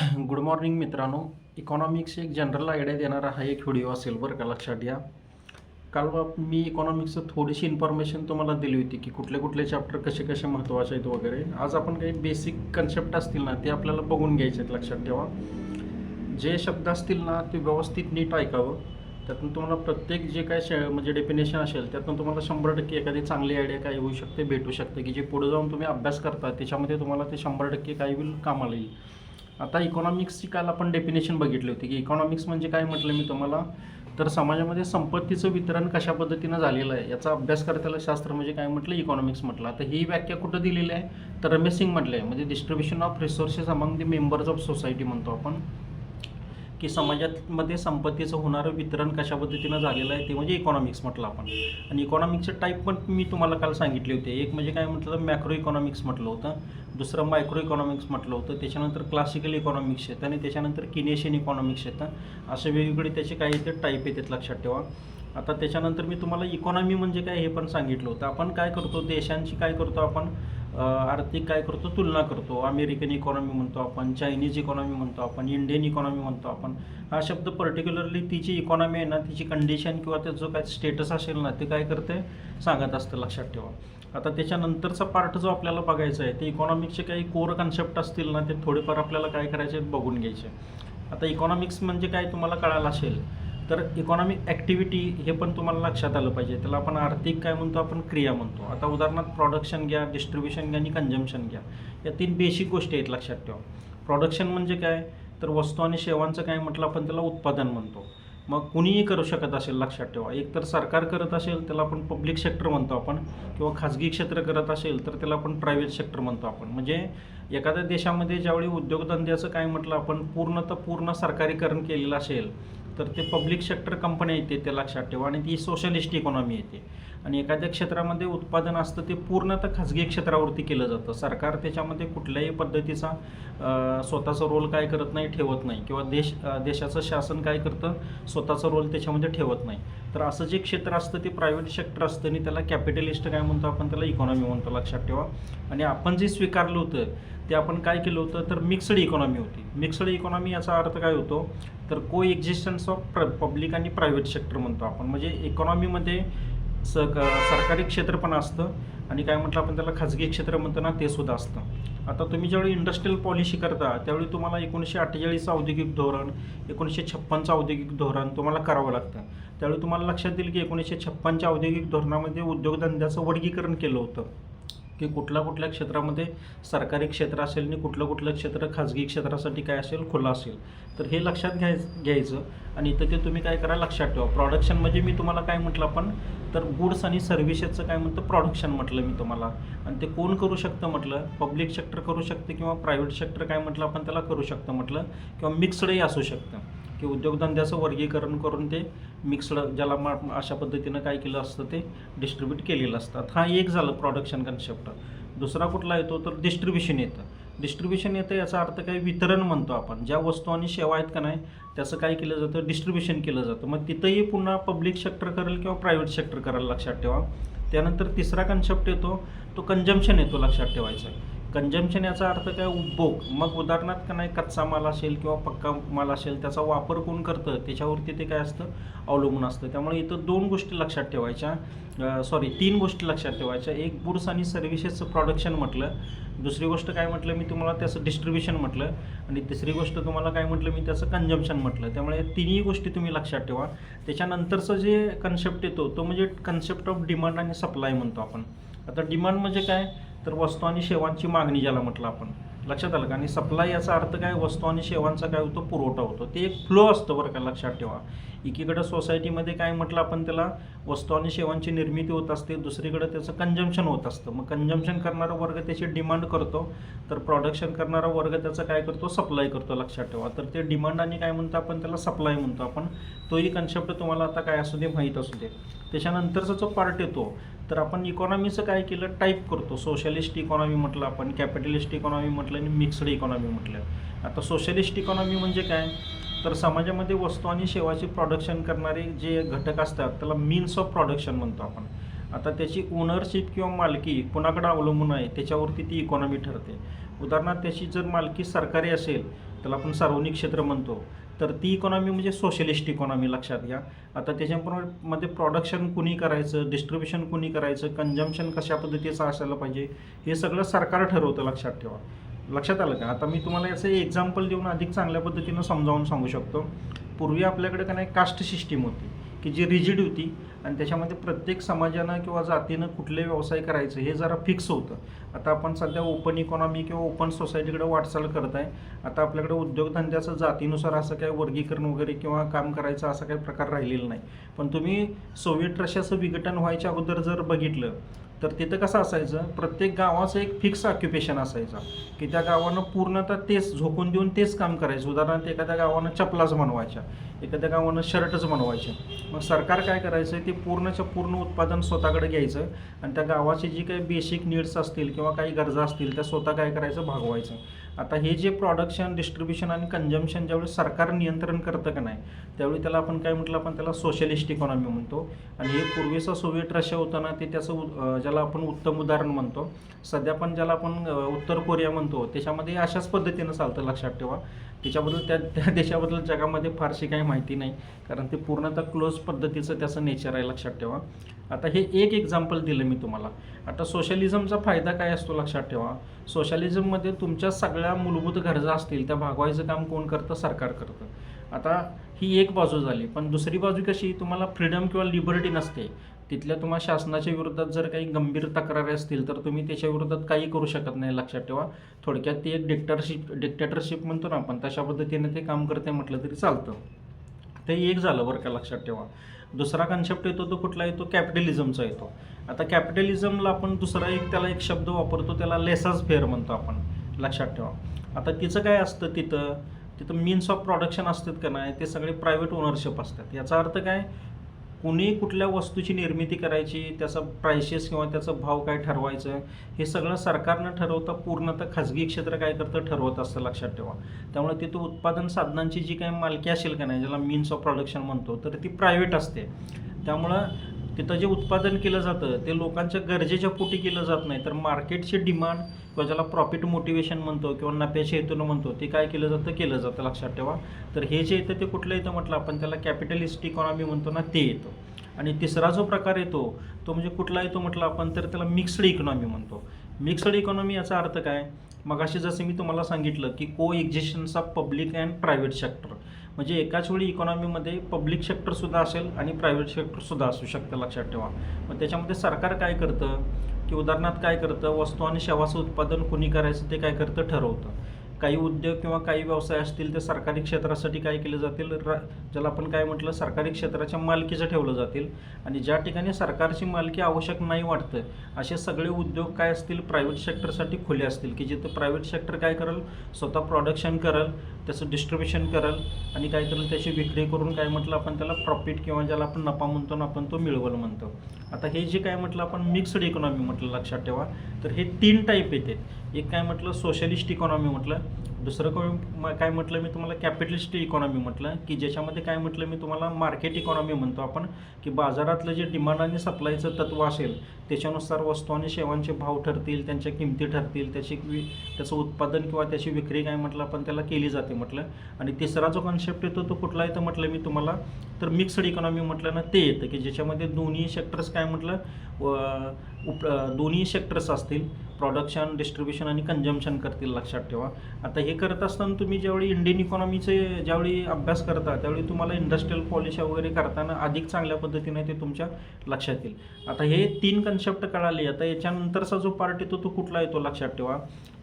Good morning मित्रांनो. Economics एक general idea देणारा हा एक व्हिडिओ असेल बरं का, लक्षात घ्या. काल मी इकॉनॉमिक्सचं थोडीशी इन्फॉर्मेशन तुम्हाला दिली होती की कुठले कुठले चॅप्टर कसे कसे महत्त्वाचे आहेत वगैरे. आज आपण काही बेसिक कन्सेप्ट असतील ना ते आपल्याला बघून घ्यायचे आहेत. लक्षात ठेवा, जे शब्द असतील ना ते व्यवस्थित नीट ऐकावं. त्यातून तुम्हाला प्रत्येक जे काय म्हणजे डेफिनेशन असेल त्यातून तुम्हाला 100% एखादी चांगली आयडिया काय होऊ शकते, भेटू शकते की जे पुढे जाऊन तुम्ही अभ्यास करता त्याच्यामध्ये तुम्हाला ते 100% काय होईल, कामाला येईल. आता इकॉनॉमिक्सची काल आपण डेफिनेशन बघितली होती की इकॉनॉमिक्स म्हणजे काय म्हटलं मी तुम्हाला, तर समाजामध्ये संपत्तीचं वितरण कशा पद्धतीनं झालेलं आहे याचा अभ्यास करताना शास्त्र म्हणजे काय म्हटलं, इकॉनॉमिक्स म्हटलं. आता ही व्याख्या कुठं दिलेली आहे, तर रमेश सिंग म्हटलं आहे, म्हणजे distribution of resources among the members of society म्हणतो आपण, की समाजामध्ये संपत्तीचं होणारं वितरण कशा पद्धतीनं झालेलं आहे ते म्हणजे इकॉनॉमिक्स म्हटलं आपण. आणि इकॉनॉमिक्सचे टाईप पण मी तुम्हाला काल सांगितले होते. एक म्हणजे काय म्हटलं, मॅक्रो इकॉनॉमिक्स म्हटलं होतं, दुसरं मायक्रो इकॉनॉमिक्स म्हटलं होतं, त्याच्यानंतर क्लासिकल इकॉनॉमिक्स येतं आणि त्याच्यानंतर किनेशियन इकॉनॉमिक्स येतं. असे वेगवेगळे त्याचे काही ते टाईप येतात, लक्षात ठेवा. आता त्याच्यानंतर मी तुम्हाला इकॉनॉमी म्हणजे काय हे पण सांगितलं होतं. आपण काय करतो, देशांची काय करतो आपण, आर्थिक काय करतो, तुलना करतो. अमेरिकन इकॉनॉमी म्हणतो आपण, चायनीज इकॉनॉमी म्हणतो आपण, इंडियन इकॉनॉमी म्हणतो आपण. हा शब्द पर्टिक्युलरली तिची इकॉनॉमी आहे ना, तिची कंडिशन किंवा त्याचं जो काय स्टेटस असेल ना ते काय करते, सांगत असतं, लक्षात ठेवा. आता त्याच्यानंतरचा पार्ट जो आपल्याला बघायचा आहे ते इकॉनॉमिक्सचे काही कोर कन्सेप्ट असतील ना ते थोडेफार आपल्याला काय करायचे, बघून घ्यायचे. आता इकॉनॉमिक्स म्हणजे काय तुम्हाला कळालं असेल, तर इकॉनॉमिक ॲक्टिव्हिटी हे पण तुम्हाला लक्षात आलं पाहिजे. त्याला आपण आर्थिक काय म्हणतो, आपण क्रिया म्हणतो. आता उदाहरणार्थ प्रोडक्शन घ्या, डिस्ट्रीब्युशन घ्या आणि कंझम्पशन घ्या. या 3 बेसिक गोष्टी आहेत, लक्षात ठेवा. प्रोडक्शन म्हणजे काय, तर वस्तू आणि सेवांचं काय म्हटलं आपण, त्याला उत्पादन म्हणतो. मग कुणीही करू शकत असेल, लक्षात ठेवा. एक तर सरकार करत असेल त्याला आपण पब्लिक सेक्टर म्हणतो आपण, किंवा खाजगी क्षेत्र करत असेल तर त्याला आपण प्रायव्हेट सेक्टर म्हणतो आपण. म्हणजे एखाद्या देशामध्ये ज्यावेळी उद्योगधंद्याचं काय म्हटलं आपण पूर्ण सरकारीकरण केलेलं असेल तर ते पब्लिक सेक्टर कंपन्या येते, ते लक्षात ठेवा. आणि ती सोशलिस्ट इकॉनॉमी येते. आणि एखाद्या क्षेत्रामध्ये उत्पादन असतं ते पूर्णतः खाजगी क्षेत्रावरती केलं जातं. सरकार त्याच्यामध्ये कुठल्याही पद्धतीचा स्वतःचा रोल काय करत नाही, ठेवत नाही, किंवा देशाचं शासन काय करतं, स्वतःचा रोल त्याच्यामध्ये ठेवत नाही. तर असं जे क्षेत्र असतं ते प्रायव्हेट सेक्टर असतं आणि त्याला कॅपिटलिस्ट काय म्हणतो आपण, त्याला इकॉनॉमी म्हणतो, लक्षात ठेवा. आणि आपण जे स्वीकारलं होतं ते आपण काय केलं होतं, तर मिक्सड इकॉनॉमी होती. मिक्सड इकॉनॉमी याचा अर्थ काय होतो, तर को एक्झिस्टन्स ऑफ पब्लिक आणि प्रायव्हेट सेक्टर म्हणतो आपण. म्हणजे इकॉनॉमीमध्ये सरकारी क्षेत्र पण असतं आणि काय म्हटलं आपण त्याला खाजगी क्षेत्र म्हणतो ना, ते सुद्धा असतं. आता तुम्ही ज्यावेळी इंडस्ट्रियल पॉलिसी करता त्यावेळी तुम्हाला 1948चं औद्योगिक धोरण, 1956चं औद्योगिक धोरण तुम्हाला करावं लागतं. त्यावेळी तुम्हाला लक्षात येईल की 1956च्या औद्योगिक धोरणामध्ये उद्योगधंद्याचं वर्गीकरण केलं होतं की कुठल्या क्षेत्रामध्ये सरकारी क्षेत्र असेल आणि कुठलं क्षेत्र खाजगी क्षेत्रासाठी काय असेल, खुलं असेल. तर हे लक्षात घ्यायचं. आणि इथं ते तुम्ही काय करा, लक्षात ठेवा. प्रोडक्शन म्हणजे मी तुम्हाला काय म्हटलं आपण, तर गुड्स आणि सर्व्हिसेसचं काय म्हणतं, प्रोडक्शन म्हटलं मी तुम्हाला. आणि ते कोण करू शकतं म्हटलं, पब्लिक सेक्टर करू शकते किंवा प्रायव्हेट सेक्टर काय म्हटलं आपण त्याला करू शकतं म्हटलं, किंवा मिक्सडही असू शकतं की उद्योगधंद्याचं वर्गीकरण करून ते मिक्सड, ज्याला अशा पद्धतीनं काय केलं असतं ते डिस्ट्रीब्यूट केलेलं असतं. हा एक झालं प्रोडक्शन कन्सेप्ट. दुसरा कुठला येतो, तर डिस्ट्रीब्युशन येतं. डिस्ट्रीब्युशन येतं याचा अर्थ काय, वितरण म्हणतो आपण. ज्या वस्तू आणि सेवा आहेत का नाही त्याचं काय केलं जातं, डिस्ट्रीब्युशन केलं जातं. मग तिथंही पुन्हा पब्लिक सेक्टर करेल किंवा प्रायव्हेट सेक्टर करेल, लक्षात ठेवा. त्यानंतर तिसरा कन्सेप्ट येतो तो कंजम्पशन येतो, लक्षात ठेवायचा. कंजम्पशन याचा अर्थ काय, उपभोग. मग उदाहरणार्थ का नाही, कच्चा माल असेल किंवा पक्का माल असेल त्याचा वापर कोण करतं त्याच्यावरती ते काय असतं, अवलंबून असतं. त्यामुळे इथं 2 गोष्टी लक्षात ठेवायच्या, 3 गोष्टी लक्षात ठेवायच्या. एक, गुड्स आणि सर्व्हिसेसचं प्रोडक्शन म्हटलं. दुसरी गोष्ट काय म्हटलं मी तुम्हाला, त्याचं डिस्ट्रीब्युशन म्हटलं. आणि तिसरी गोष्ट तुम्हाला काय म्हटलं मी, त्याचं कंजम्पशन म्हटलं. त्यामुळे 3ही गोष्टी तुम्ही लक्षात ठेवा. त्याच्यानंतरचं जे कन्सेप्ट येतो तो म्हणजे कन्सेप्ट ऑफ डिमांड आणि सप्लाय म्हणतो आपण. आता डिमांड म्हणजे काय, तर वस्तू आणि सेवांची मागणी ज्याला म्हटलं आपण, लक्षात आलं का. आणि सप्लाय याचा अर्थ काय, वस्तू आणि सेवांचा काय होतो, पुरवठा होतो. ते एक फ्लो असतं बरं का, लक्षात ठेवा. एकीकडं सोसायटीमध्ये काय म्हटलं आपण त्याला, वस्तू आणि सेवांची निर्मिती होत असते, दुसरीकडे त्याचं कंजम्पशन होत असतं. मग कंजम्पशन करणारा वर्ग त्याची डिमांड करतो, तर प्रोडक्शन करणारा वर्ग त्याचं काय करतो, सप्लाय करतो, लक्षात ठेवा. तर ते डिमांड आणि काय म्हणतो आपण त्याला, सप्लाय म्हणतो आपण. तोही कन्सेप्ट तुम्हाला आता काय असू दे, माहीत असू दे. त्याच्यानंतरचा जो पार्ट येतो, तर आपण इकॉनॉमीचं काय केलं, टाईप करतो. सोशलिस्ट इकॉनॉमी म्हटलं आपण, कॅपिटलिस्ट इकॉनॉमी म्हटलं आणि मिक्सड इकॉनॉमी म्हटलं. आता सोशलिस्ट इकॉनॉमी म्हणजे काय, तर समाजामध्ये वस्तू आणि सेवाचे प्रोडक्शन करणारे जे घटक असतात त्याला मीन्स ऑफ प्रोडक्शन म्हणतो आपण. आता त्याची ओनरशिप किंवा मालकी कोणाकडे अवलंबून आहे त्याच्यावरती ती इकॉनॉमी ठरते. उदाहरणार्थ त्याची जर मालकी सरकारी असेल त्याला आपण सार्वजनिक क्षेत्र म्हणतो, तर ती इकॉनॉमी म्हणजे सोशलिस्ट इकॉनॉमी लक्षात घ्या. आता त्याच्यामध्ये प्रोडक्शन कुणी करायचं, डिस्ट्रीब्युशन कुणी करायचं, कन्झम्पशन कशा पद्धतीचं असायला पाहिजे, हे सगळं सरकार ठरवतं, लक्षात ठेवा. लक्षात आलं का? आता मी तुम्हाला याचं एक्झाम्पल देऊन अधिक चांगल्या पद्धतीनं समजावून सांगू शकतो. पूर्वी आपल्याकडे का नाही कास्ट सिस्टीम होती की जी रिजिड होती आणि त्याच्यामध्ये प्रत्येक समाजानं किंवा जातीनं कुठले व्यवसाय करायचं हे जरा फिक्स होतं. आता आपण सध्या ओपन इकॉनॉमी किंवा ओपन सोसायटीकडे वाटचाल करत आहे. आता आपल्याकडे उद्योगधंद्याचं जातीनुसार असं काही वर्गीकरण वगैरे किंवा काम करायचं असा काही प्रकार राहिलेला नाही. पण तुम्ही सोव्हिएट रशियाचं विघटन व्हायच्या अगोदर जर बघितलं तर तिथं कसं असायचं, प्रत्येक गावाचं एक फिक्स ऑक्युपेशन असायचं की त्या गावानं पूर्णतः तेच झोकून देऊन तेच काम करायचं. उदाहरणार्थ एखाद्या गावानं चपलाच बनवायच्या, एखाद्या गावानं शर्टच बनवायचे. मग सरकार काय करायचं, ते पूर्णच्या पूर्ण उत्पादन स्वतःकडे घ्यायचं आणि त्या गावाची जी काही बेसिक नीड्स असतील किंवा काही गरजा असतील त्या स्वतः काय करायचं, भागवायचं. आता हे जे प्रोडक्शन, डिस्ट्रीब्युशन आणि कन्झम्पशन ज्यावेळी सरकार नियंत्रण करतं का नाही, त्यावेळी त्याला आपण काय म्हटलं, आपण त्याला सोशलिस्ट इकॉनॉमी म्हणतो. आणि हे पूर्वीचं सोव्हिएट रशिया होतं ना, ते त्याचं ज्याला आपण उत्तम उदाहरण म्हणतो. सध्या पण ज्याला आपण उत्तर कोरिया म्हणतो, त्याच्यामध्ये अशाच पद्धतीनं चालतं, लक्षात ठेवा. त्याच्याबद्दल त्या देशाबद्दल जगामध्ये फारशी काही माहिती नाही, कारण ते पूर्णतः क्लोज पद्धतीचं त्याचं नेचर आहे, लक्षात ठेवा. आता हे एक एक्झाम्पल दिलं मी तुम्हाला. आता सोशलिझमचा फायदा काय असतो, लक्षात ठेवा. सोशलिझममध्ये तुमच्या सगळ्या मूलभूत गरजा असतील त्या भागवायचं काम कोण करतं, सरकार करतं. आता ही एक बाजू झाली. पण दुसरी बाजू कशी, तुम्हाला फ्रीडम किंवा लिबर्टी नसते. तिथल्या तुम्हाला शासनाच्या विरोधात जर काही गंभीर तक्रारी असतील तर तुम्ही त्याच्या विरोधात काही करू शकत नाही, लक्षात ठेवा. थोडक्यात ती एक डिक्टेटरशिप म्हणतो ना आपण, तशा पद्धतीने ते काम करते म्हटलं तरी चालतं. ते एक झालं बरं का, लक्षात ठेवा. दुसरा कन्सेप्ट येतो तो कुठला येतो, कॅपिटलिझमचा येतो. आता कॅपिटलिझमला आपण दुसरा त्याला एक शब्द वापरतो, त्याला लेसर्स फेअर म्हणतो आपण, लक्षात ठेवा. आता तिचं काय असतं, तिथं मीन्स ऑफ प्रोडक्शन असतात का नाही, ते सगळे प्रायव्हेट ओनरशिप असतात. याचा अर्थ काय, कुणी कुठल्या वस्तूची निर्मिती करायची, त्याचा प्राइसेस किंवा त्याचा भाव काय ठरवायचं, हे सगळं सरकारनं ठरवतं. पूर्णतः खाजगी क्षेत्र काय करतं, ठरवत असतं, लक्षात ठेवा. त्यामुळे तिथं उत्पादन साधनांची जी काही मालकी असेल का नाही, ज्याला मीन्स ऑफ प्रोडक्शन म्हणतो, तर ती प्रायव्हेट असते. त्यामुळं तिथं जे उत्पादन केलं जातं ते लोकांच्या गरजेच्या पोटी केलं जात नाही, तर मार्केटचे डिमांड किंवा ज्याला प्रॉफिट मोटिवेशन म्हणतो किंवा नफ्याच्या हेतूनं म्हणतो, ते काय केलं जातं, लक्षात ठेवा. तर हे जे येतं ते कुठलं येतं म्हटलं आपण, त्याला कॅपिटलिस्ट इकॉनॉमी म्हणतो ना, ते येतं. आणि तिसरा जो प्रकार येतो तो म्हणजे कुठला येतो म्हटलं आपण, तर त्याला मिक्स्ड इकॉनॉमी म्हणतो. मिक्स्ड इकॉनॉमी याचा अर्थ काय, मगाशी जसं मी तुम्हाला सांगितलं की को existence of public and private sector, म्हणजे एकाच वेळी इकॉनॉमीमध्ये पब्लिक सेक्टरसुद्धा असेल आणि प्रायव्हेट सेक्टरसुद्धा असू शकतं, लक्षात ठेवा. मग त्याच्यामध्ये सरकार काय करतं की उदाहरणार्थ काय करतं, वस्तू आणि सेवाचं उत्पादन कोणी करायचं ते काय करतं, ठरवतं. काही उद्योग किंवा काही व्यवसाय असतील ते सरकारी क्षेत्रासाठी काय केले जातील, ज्याला आपण काय म्हटलं, सरकारी क्षेत्राच्या मालकीचं ठेवलं जातील. आणि ज्या ठिकाणी सरकारची मालकी आवश्यक नाही वाटतं असे सगळे उद्योग काय असतील, प्रायव्हेट सेक्टरसाठी खुले असतील, की जिथं प्रायव्हेट सेक्टर काय करेल, स्वतः प्रोडक्शन करेल, त्याचं डिस्ट्रीब्युशन करेल आणि काय करेल, त्याची विक्री करून काय म्हटलं आपण, त्याला प्रॉफिट किंवा ज्याला आपण नफा म्हणतो ना आपण, तो मिळवल म्हणतो. आता हे जे काय म्हटलं आपण मिक्स्ड इकॉनॉमी म्हटलं, लक्षात ठेवा. तर हे 3 टाईप येते. एक काय म्हटलं, सोशलिस्ट इकॉनॉमी म्हटलं. दुसरं काय म्हटलं मी तुम्हाला, कॅपिटलिस्ट इकॉनॉमी म्हटलं, की ज्याच्यामध्ये काय म्हटलं मी तुम्हाला, मार्केट इकॉनॉमी म्हणतो आपण, की बाजारातलं जे डिमांड आणि सप्लायचं तत्व असेल त्याच्यानुसार वस्तू आणि सेवांचे भाव ठरतील, त्यांच्या किमती ठरतील, त्याचं उत्पादन किंवा त्याची विक्री काय म्हटलं आपण, त्याला केली जाते म्हटलं. आणि तिसरा जो कन्सेप्ट येतो तो कुठला येतं म्हटलं मी तुम्हाला, तर मिक्स्ड इकॉनॉमी म्हटलं ना, ते येतं, की ज्याच्यामध्ये दोन्ही सेक्टर्स काय म्हटलं, दोन्ही सेक्टर्स असतील, प्रोडक्शन, डिस्ट्रीब्युशन आणि कन्झम्पशन करतील, लक्षात ठेवा. आता हे करत असताना तुम्ही ज्यावेळी इंडियन इकॉनॉमीचे ज्यावेळी अभ्यास करता त्यावेळी तुम्हाला इंडस्ट्रियल पॉलिसी वगैरे करताना अधिक चांगल्या पद्धतीने ते तुमच्या लक्षात येईल. आता हे 3 कन्सेप्ट कळाले. आता याच्यानंतरचा जो पार्ट येतो तो कुठला येतो, लक्षात ठेवा.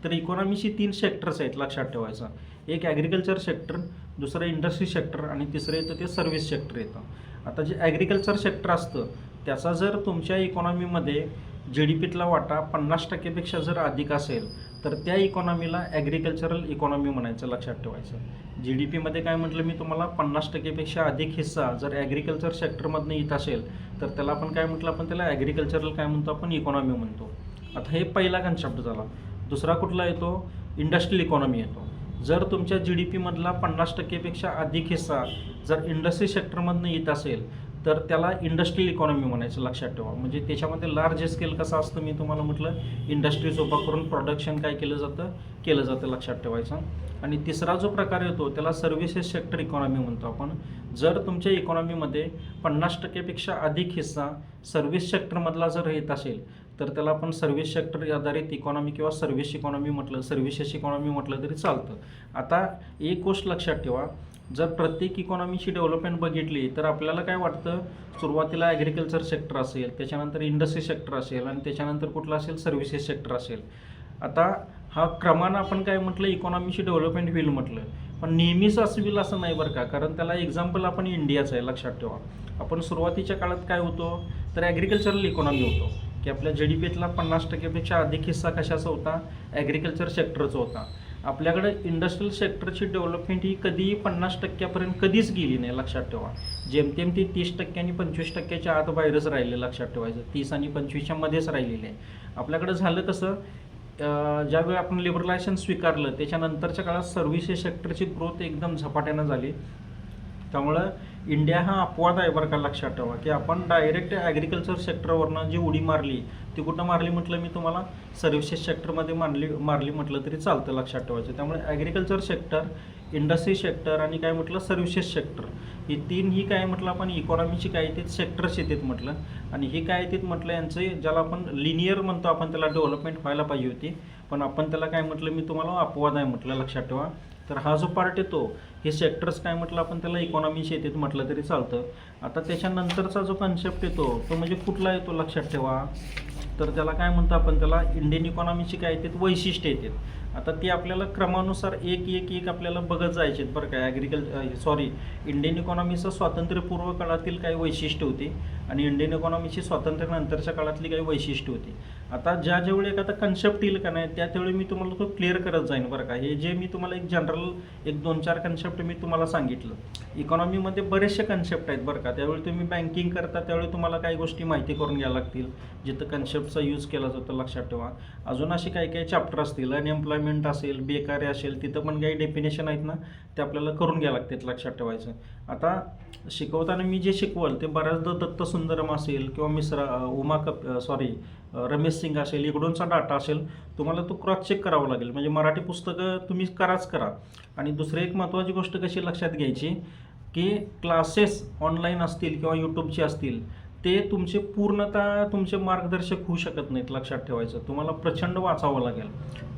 तर इकॉनॉमीची 3 सेक्टर्स आहेत, लक्षात ठेवायचं. एक ॲग्रिकल्चर सेक्टर, दुसरं इंडस्ट्री सेक्टर आणि तिसरं येतं ते सर्व्हिस सेक्टर येतं. आता जे ॲग्रिकल्चर सेक्टर असतं त्याचा जर तुमच्या इकॉनॉमीमध्ये GDPतला वाटा 50% जर अधिक असेल तर त्या इकॉनॉमीला ॲग्रिकल्चरल इकॉनॉमी म्हणायचं, लक्षात ठेवायचं. GDPमध्ये काय म्हटलं मी तुम्हाला, 50% अधिक हिस्सा जर ॲग्रिकल्चर सेक्टरमधनं येत असेल तर त्याला आपण काय म्हटलं, आपण त्याला ॲग्रिकल्चरल काय म्हणतो, आपण इकॉनॉमी म्हणतो. आता हे पहिला कन्सेप्ट झाला. दुसरा कुठला येतो, इंडस्ट्रियल इकॉनॉमी येतो. जर तुमच्या GDPमधला 50%पेक्षा अधिक हिस्सा जर इंडस्ट्री सेक्टरमधनं येत असेल तर त्याला इंडस्ट्रियल इकॉनॉमी म्हणायचं, लक्षात ठेवा. म्हणजे त्याच्यामध्ये लार्ज स्केल कसं असतं मी तुम्हाला म्हटलं, इंडस्ट्रीज उभा करून प्रोडक्शन काय केलं जातं, लक्षात ठेवायचं. आणि तिसरा जो प्रकार येतो त्याला सर्व्हिसेस सेक्टर इकॉनॉमी म्हणतो आपण. जर तुमच्या इकॉनॉमीमध्ये 50% अधिक हिस्सा सर्व्हिस सेक्टरमधला जर येत असेल तर त्याला आपण सर्व्हिस सेक्टर आधारित इकॉनॉमी किंवा सर्व्हिस इकॉनॉमी म्हटलं, सर्व्हिसेस इकॉनॉमी म्हटलं तरी चालतं. आता एक गोष्ट लक्षात ठेवा, जर प्रत्येक इकॉनॉमीची डेव्हलपमेंट बघितली तर आपल्याला काय वाटतं, सुरुवातीला ॲग्रिकल्चर सेक्टर असेल, त्याच्यानंतर इंडस्ट्री सेक्टर असेल आणि त्याच्यानंतर कुठलं असेल, सर्व्हिसेस सेक्टर असेल. आता हा क्रमानं आपण काय म्हटलं, इकॉनॉमीची डेव्हलपमेंट होईल म्हटलं, पण नेहमीच असं होईल असं नाही बरं का. कारण त्याला एक्झाम्पल आपण इंडियाचं आहे, लक्षात ठेवा. आपण सुरुवातीच्या काळात काय होतो तर ॲग्रिकल्चरल इकॉनॉमी होतो, की आपल्या GDPतला 50%पेक्षा अधिक हिस्सा कशाचा होता, ॲग्रिकल्चर सेक्टरचा होता. आपल्याकडे इंडस्ट्रियल सेक्टरची डेव्हलपमेंट ही कधीही 50%पर्यंत कधीच गेली नाही, लक्षात ठेवा. जेमतेम ती 30% आणि 25%च्या आत बाहेरच राहिले, लक्षात ठेवायचं. 30 आणि 25च्या मध्येच राहिलेले आहे. आपल्याकडे झालं कसं, ज्यावेळी आपण लिबरलायझेशन स्वीकारलं त्याच्यानंतरच्या काळात सर्व्हिसेस सेक्टरची ग्रोथ एकदम झपाट्यानं झाली. त्यामुळं इंडिया हा अपवाद आहे बरं का, लक्षात ठेवा. की आपण डायरेक्ट ॲग्रिकल्चर सेक्टरवरनं जी उडी मारली ती कुठं मारली म्हटलं मी तुम्हाला, सर्व्हिसेस सेक्टरमध्ये मारली म्हटलं तरी चालतं, लक्षात ठेवायचं. त्यामुळे ॲग्रिकल्चर सेक्टर, इंडस्ट्री सेक्टर आणि काय म्हटलं, सर्व्हिसेस सेक्टर, ही तीन ही काय म्हटलं आपण इकॉनॉमीची काय येतात, सेक्टर्स येतात म्हटलं. आणि ही काय येतात म्हटलं, यांचे ज्याला आपण लिनियर म्हणतो आपण, त्याला डेव्हलपमेंट व्हायला पाहिजे होती, पण आपण त्याला काय म्हटलं मी तुम्हाला, अपवाद आहे म्हटलं, लक्षात ठेवा. तर हा जो पार्ट येतो, हे सेक्टर्स काय म्हटलं आपण त्याला, इकॉनॉमीचे येतात म्हटलं तरी चालतं. आता त्याच्यानंतरचा जो कन्सेप्ट येतो तो म्हणजे कुठला येतो, लक्षात ठेवा. तर त्याला काय म्हणतो आपण, त्याला इंडियन इकॉनॉमीची काय येतात, वैशिष्ट्य येतात. आता ती आपल्याला क्रमानुसार एक आपल्याला बघत जायचे बरं का. इंडियन इकॉनॉमीचं स्वातंत्र्यपूर्व काळातील काही वैशिष्ट्य होती आणि इंडियन इकॉनॉमीची स्वातंत्र्यानंतरच्या काळातली काही वैशिष्ट्य होती. आता ज्यावेळी एखादा कन्सेप्ट येईल का नाही, त्यावेळी मी तुम्हाला तो क्लिअर करत जाईन बरं का. हे जे मी तुम्हाला एक जनरल 2-4 कन्सेप्ट मी तुम्हाला सांगितलं, इकॉनॉमीमध्ये बरेचसे कन्सेप्ट आहेत बरं का. त्यावेळी तुम्ही बँकिंग करता त्यावेळी तुम्हाला काही गोष्टी माहिती करून घ्यायला लागतील, जिथं कन्सेप्टचा यूज केला जातो, लक्षात ठेवा. अजून असे काही चॅप्टर असतील, अनएम्प्लॉयमेंट असेल, बेकारी असेल, तिथं पण काही डेफिनेशन आहेत ना, ते आपल्याला करून घ्यायला लागतात, लक्षात ठेवायचं. आता शिकवताना मी जे शिकवल ते बऱ्याचदा दत्त सुंदरम असेल किंवा रमेश सिंग असेल, इकडूनचा डाटा असेल, तुम्हाला तो क्रॉस चेक करावा लागेल. म्हणजे मराठी पुस्तकं तुम्ही करा. आणि दुसरी एक महत्त्वाची गोष्ट कशी लक्षात घ्यायची, की क्लासेस ऑनलाईन असतील किंवा यूट्यूबचे असतील, ते तुमचे पूर्णतः तुमचे मार्गदर्शक होऊ शकत नाहीत, लक्षात ठेवायचं. तुम्हाला प्रचंड वाचावं लागेल.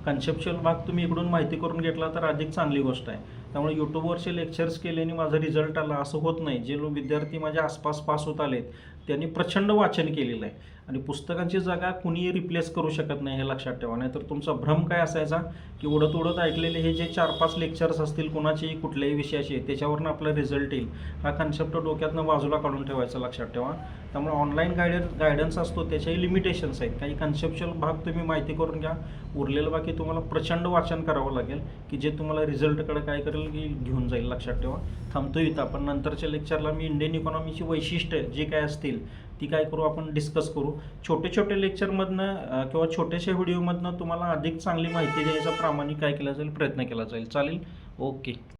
कन्सेप्च्युअल भाग तुम्ही इकडून माहिती करून घेतला तर अधिक चांगली गोष्ट आहे. त्यामुळे यूट्यूबवरचे लेक्चर्स केल्याने माझा रिझल्ट आला असं होत नाही. जे विद्यार्थी माझ्या आसपास पास होत आलेत त्यांनी प्रचंड वाचन केलेलं आहे आणि पुस्तकांची जागा कुणीही रिप्लेस करू शकत नाही, हे लक्षात ठेवा. नाही तर तुमचा भ्रम काय असायचा, की उडत ऐकलेले हे जे 4-5 लेक्चर्स असतील कुणाचेही कुठल्याही विषयाचे, त्याच्यावरनं आपला रिझल्ट येईल, हा कन्सेप्ट डोक्यातनं बाजूला काढून ठेवायचा, लक्षात ठेवा. त्यामुळे ऑनलाईन गायडन्स असतो, त्याच्याही लिमिटेशन्स आहेत. काही कन्सेप्च्युअल भाग तुम्ही माहिती करून घ्या, उरलेलं बाकी तुम्हाला प्रचंड वाचन करावं लागेल, की जे तुम्हाला रिझल्टकडे काय करेल की घेऊन जाईल, लक्षात ठेवा. थांबतो इथं. आपण नंतरच्या लेक्चरला मी इंडियन इकॉनॉमीची वैशिष्ट्य जे काय असतील ती काय करू, आपण डिस्कस करू. छोटे लेक्चरमधनं किंवा छोट्याशा व्हिडिओमधनं तुम्हाला अधिक चांगली माहिती द्यायचा प्रामाणिक काय केला जाईल, प्रयत्न केला जाईल. चालेल, ओके.